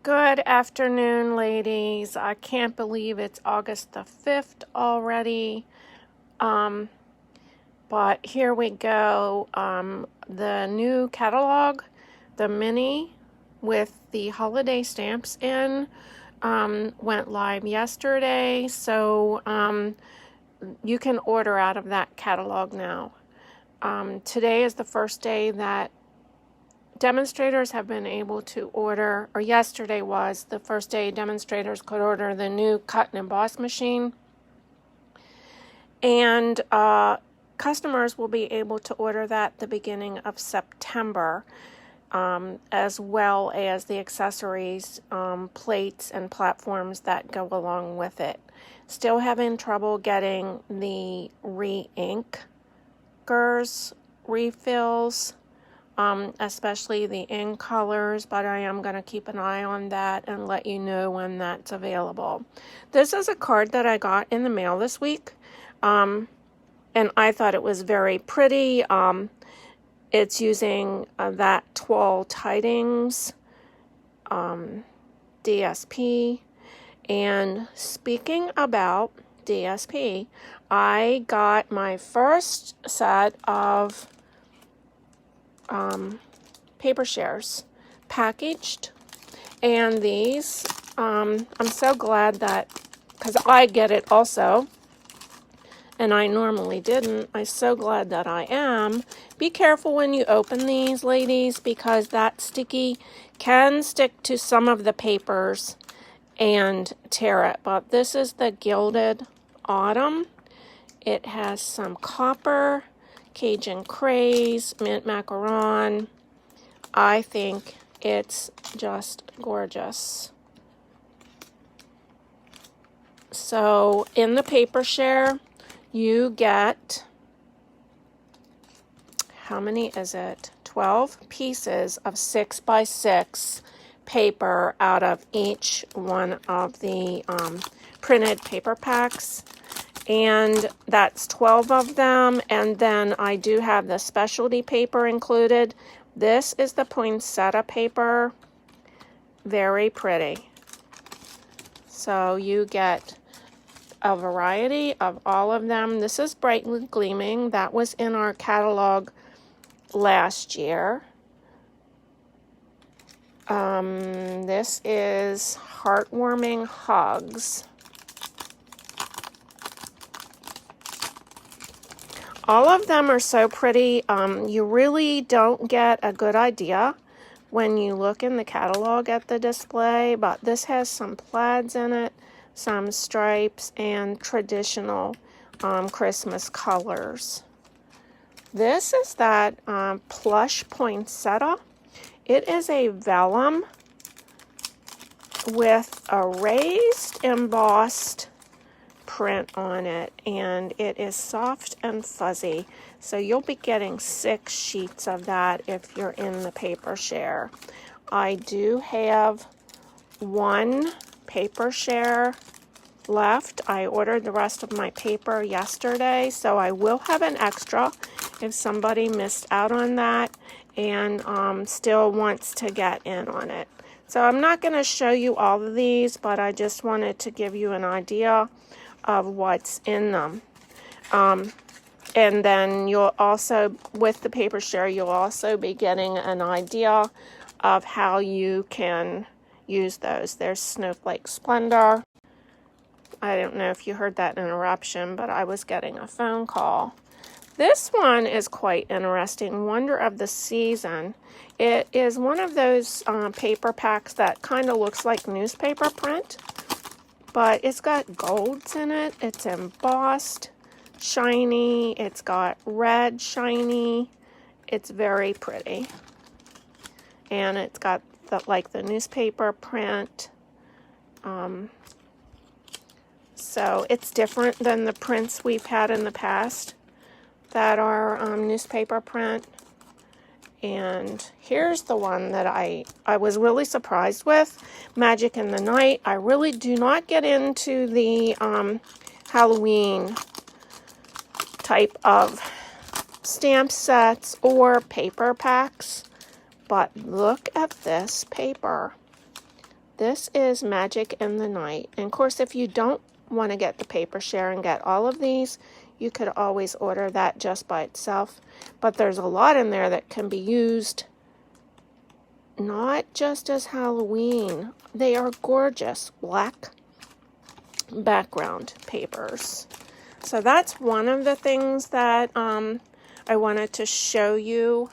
Good afternoon, ladies. I can't believe it's August the 5th already. But here we go. The new catalog, the mini with the holiday stamps in, went live yesterday. So you can order out of that catalog now. Today is the first day that demonstrators have been able to order, or yesterday was the first day demonstrators could order the new cut and emboss machine. And customers will be able to order that the beginning of September, as well as the accessories, plates, and platforms that go along with it. Still having trouble getting the re-inkers refills, especially the ink colors, but I am going to keep an eye on that and let you know when that's available. This is a card that I got in the mail this week, and I thought it was very pretty. It's using that Twill Tidings DSP, and speaking about DSP, I got my first set of paper shares packaged, and these I'm so glad that, because I get it also and I normally didn't. I'm so glad that I am. Be careful when you open these, ladies, because that sticky can stick to some of the papers and tear it. But this is the Gilded Autumn. It has some copper, Cajun Craze, mint macaron. I think it's just gorgeous. So in the paper share, you get, how many is it? 12 pieces of 6x6 paper out of each one of the printed paper packs. And that's 12 of them. And then I do have the specialty paper included. This is the poinsettia paper. Very pretty. So you get a variety of all of them. This is Brightly Gleaming. That was in our catalog last year. This is Heartwarming Hugs. All of them are so pretty. You really don't get a good idea when you look in the catalog at the display, but this has some plaids in it, some stripes, and traditional Christmas colors. This is that plush poinsettia. It is a vellum with a raised embossed print on it, and it is soft and fuzzy. So you'll be getting 6 sheets of that if you're in the paper share. I do have 1 paper share left. I ordered the rest of my paper yesterday, so I will have an extra if somebody missed out on that and still wants to get in on it. So I'm not going to show you all of these, but I just wanted to give you an idea of what's in them. And then you'll also, with the paper share, you'll also be getting an idea of how you can use those. There's Snowflake Splendor. I don't know if you heard that interruption, but I was getting a phone call. This one is quite interesting, Wonder of the Season. It is one of those paper packs that kind of looks like newspaper print, but it's got golds in it. It's embossed, shiny. It's got red shiny. It's very pretty. And it's got the newspaper print. So it's different than the prints we've had in the past that are newspaper print. And here's the one that I was really surprised with, Magic in the Night. I really do not get into the Halloween type of stamp sets or paper packs, but look at this paper. This is Magic in the Night. And of course, if you don't want to get the paper share and get all of these, you could always order that just by itself. But there's a lot in there that can be used not just as Halloween. They are gorgeous black background papers. So that's one of the things that I wanted to show you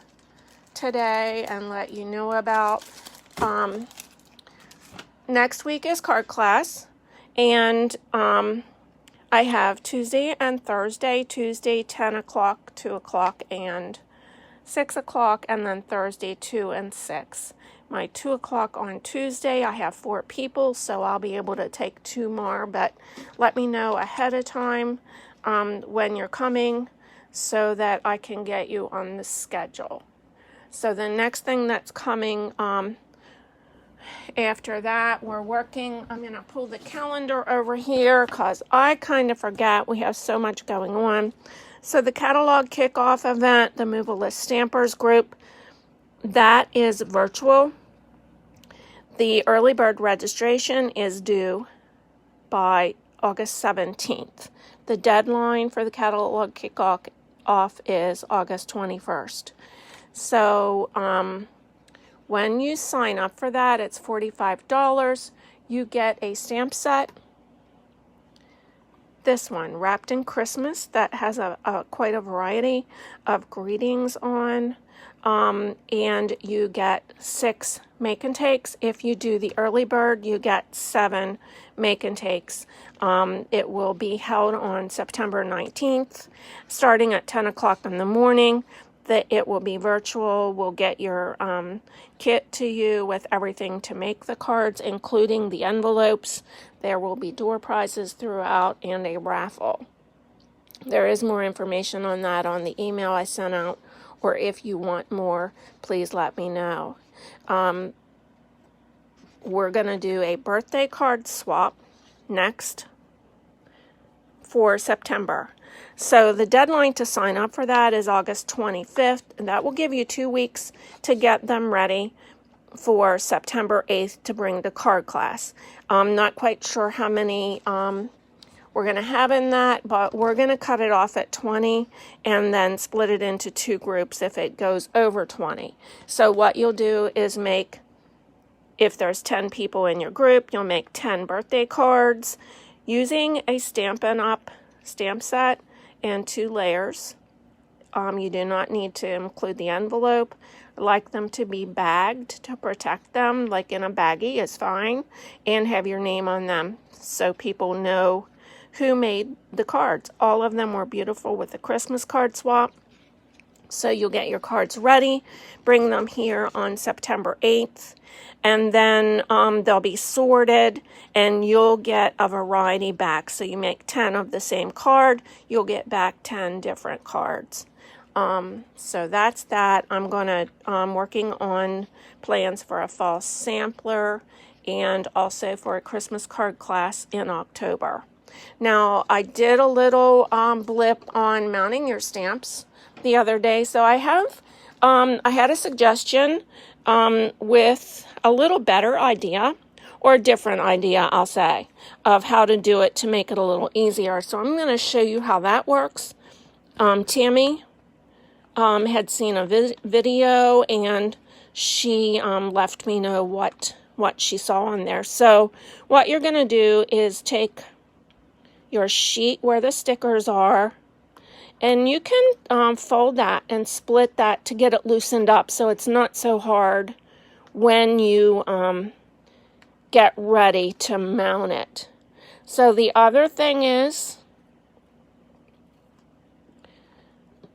today and let you know about. Next week is card class, and I have Tuesday and Thursday. Tuesday 10 o'clock, 2 o'clock, and 6 o'clock, and then Thursday 2 and 6. My 2 o'clock on Tuesday, I have 4 people, so I'll be able to take 2 more, but let me know ahead of time when you're coming so that I can get you on the schedule. So the next thing that's coming after that, we're working. I'm going to pull the calendar over here because I kind of forget. We have so much going on. So the catalog kickoff event, the Move a List Stampers group, that is virtual. The early bird registration is due by August 17th. The deadline for the catalog kickoff is August 21st. So when you sign up for that, it's $45. You get a stamp set. This one, Wrapped in Christmas, that has quite a variety of greetings on. And you get 6 make and takes. If you do the early bird, you get 7 make and takes. It will be held on September 19th, starting at 10 o'clock in the morning. It will be virtual. We'll get your kit to you with everything to make the cards, including the envelopes. There will be door prizes throughout and a raffle. There is more information on that on the email I sent out, or if you want more, please let me know. We're going to do a birthday card swap next for September. So the deadline to sign up for that is August 25th, and that will give you 2 weeks to get them ready for September 8th to bring to card class. I'm not quite sure how many we're going to have in that, but we're going to cut it off at 20 and then split it into 2 groups if it goes over 20. So what you'll do is if there's 10 people in your group, you'll make 10 birthday cards using a Stampin' Up! Stamp set and 2 layers. You do not need to include the envelope. I like them to be bagged to protect them, like in a baggie is fine, and have your name on them so people know who made the cards. All of them were beautiful with the Christmas card swap. So you'll get your cards ready, bring them here on September 8th, and then they'll be sorted, and you'll get a variety back. So you make 10 of the same card, you'll get back 10 different cards. So that's that. I'm working on plans for a fall sampler and also for a Christmas card class in October. Now, I did a little blip on mounting your stamps the other day. So I had a suggestion with a little better idea, or a different idea, I'll say, of how to do it to make it a little easier. So I'm going to show you how that works. Tammy had seen a video, and she left me know what she saw on there. So what you're going to do is take your sheet where the stickers are, and you can fold that and split that to get it loosened up so it's not so hard when you get ready to mount it. So the other thing is,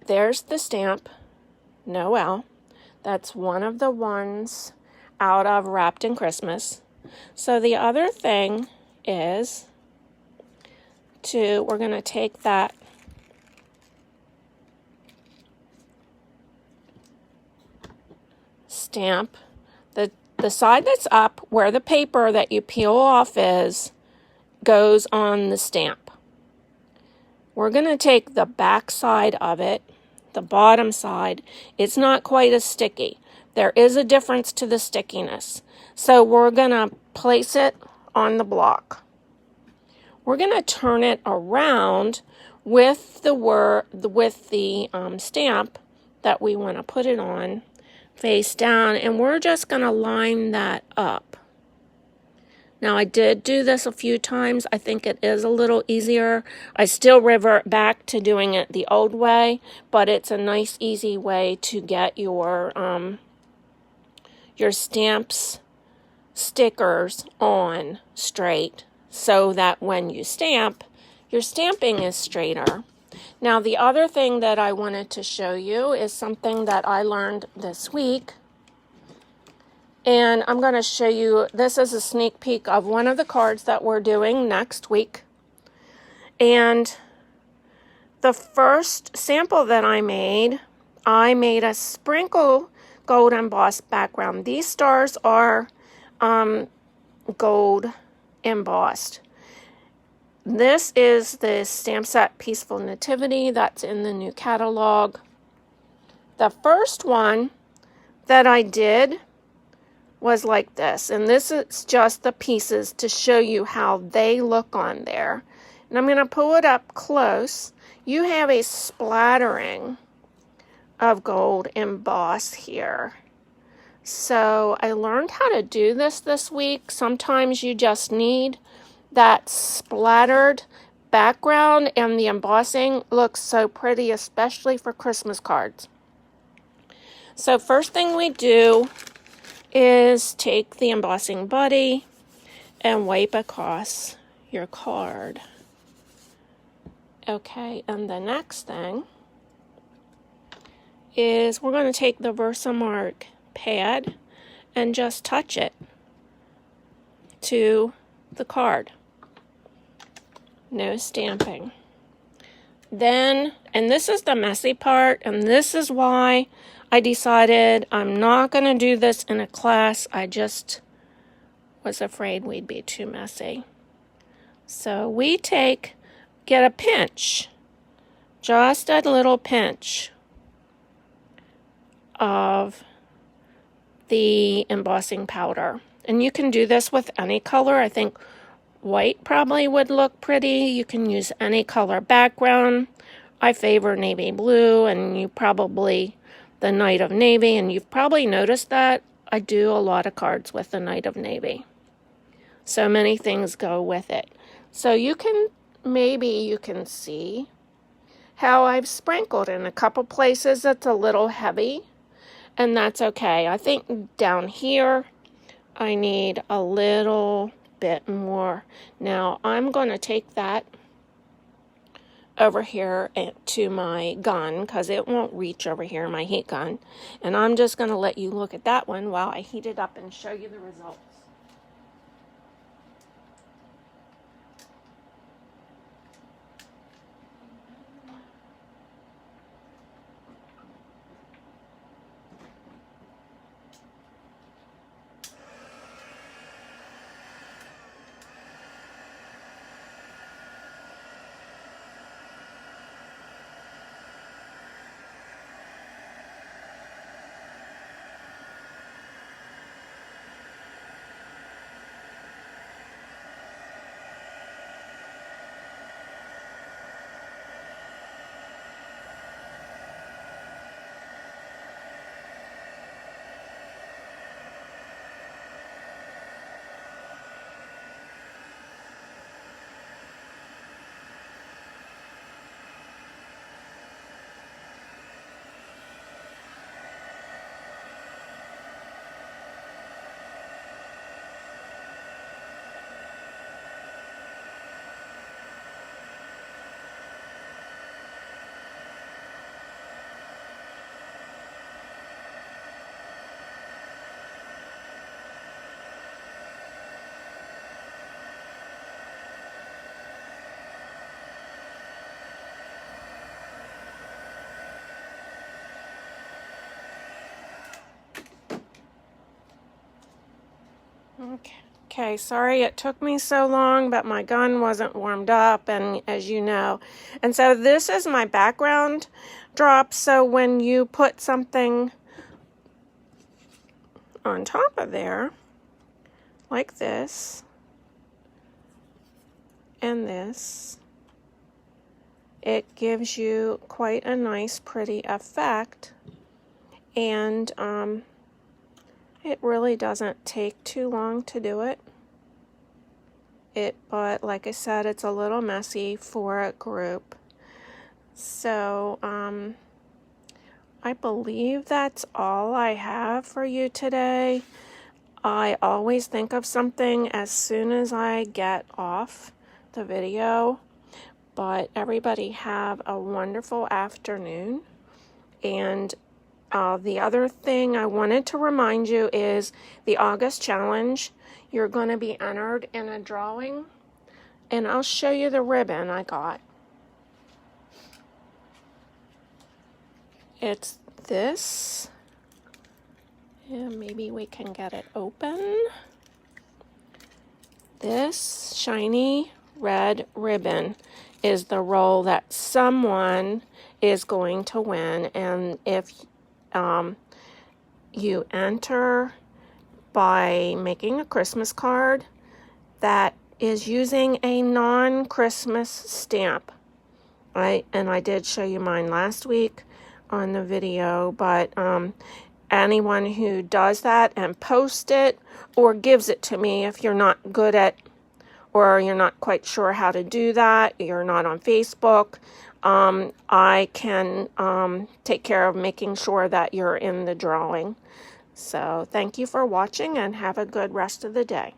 there's the stamp, Noel. That's one of the ones out of Wrapped in Christmas. So the other thing is we're going to take that stamp, the side that's up where the paper that you peel off goes on the stamp. We're going to take the back side of it, the bottom side. It's not quite as sticky. There is a difference to the stickiness. So we're going to place it on the block. We're going to turn it around with the stamp that we want to put it on face down, and we're just going to line that up. Now, I did do this a few times. I think it is a little easier. I still revert back to doing it the old way, but it's a nice, easy way to get your stamps, stickers on straight so that when you stamp, your stamping is straighter. Now, the other thing that I wanted to show you is something that I learned this week. And I'm going to show you, this is a sneak peek of one of the cards that we're doing next week. And the first sample that I made a sprinkle gold embossed background. These stars are gold embossed. This is the stamp set Peaceful Nativity that's in the new catalog. The first one that I did was like this, and this is just the pieces to show you how they look on there. And I'm going to pull it up close. You have a splattering of gold embossed here. So I learned how to do this week. Sometimes you just need that splattered background, and the embossing looks so pretty, especially for Christmas cards. So first thing we do is take the embossing buddy and wipe across your card. Okay, and the next thing is we're going to take the Versamark pad and just touch it to the card. No stamping. Then, and this is the messy part, and this is why I decided I'm not going to do this in a class. I just was afraid we'd be too messy. So we get a pinch, just a little pinch of the embossing powder. And you can do this with any color. I think white probably would look pretty. You can use any color background. I favor navy blue, and you probably the Night of Navy, and you've probably noticed that I do a lot of cards with the Night of Navy. So many things go with it. So you can see how I've sprinkled in a couple places. It's a little heavy, and that's okay. I think down here I need a little bit more. Now I'm going to take that over here to my gun because it won't reach over here, my heat gun. And I'm just going to let you look at that one while I heat it up and show you the results. Okay, sorry it took me so long, but my gun wasn't warmed up, and as you know. And so this is my background drop, so when you put something on top of there, like this, and this, it gives you quite a nice, pretty effect. And it really doesn't take too long to do it. But like I said, it's a little messy for a group. So I believe that's all I have for you today. I always think of something as soon as I get off the video. But everybody have a wonderful afternoon. And the other thing I wanted to remind you is the August challenge. You're going to be entered in a drawing, and I'll show you the ribbon I got. It's this, and maybe we can get it open. This shiny red ribbon is the role that someone is going to win, and if you enter by making a Christmas card that is using a non-Christmas stamp. I did show you mine last week on the video, but anyone who does that and posts it or gives it to me, if you're not good at or you're not quite sure how to do that, you're not on Facebook, I can take care of making sure that you're in the drawing. So thank you for watching and have a good rest of the day.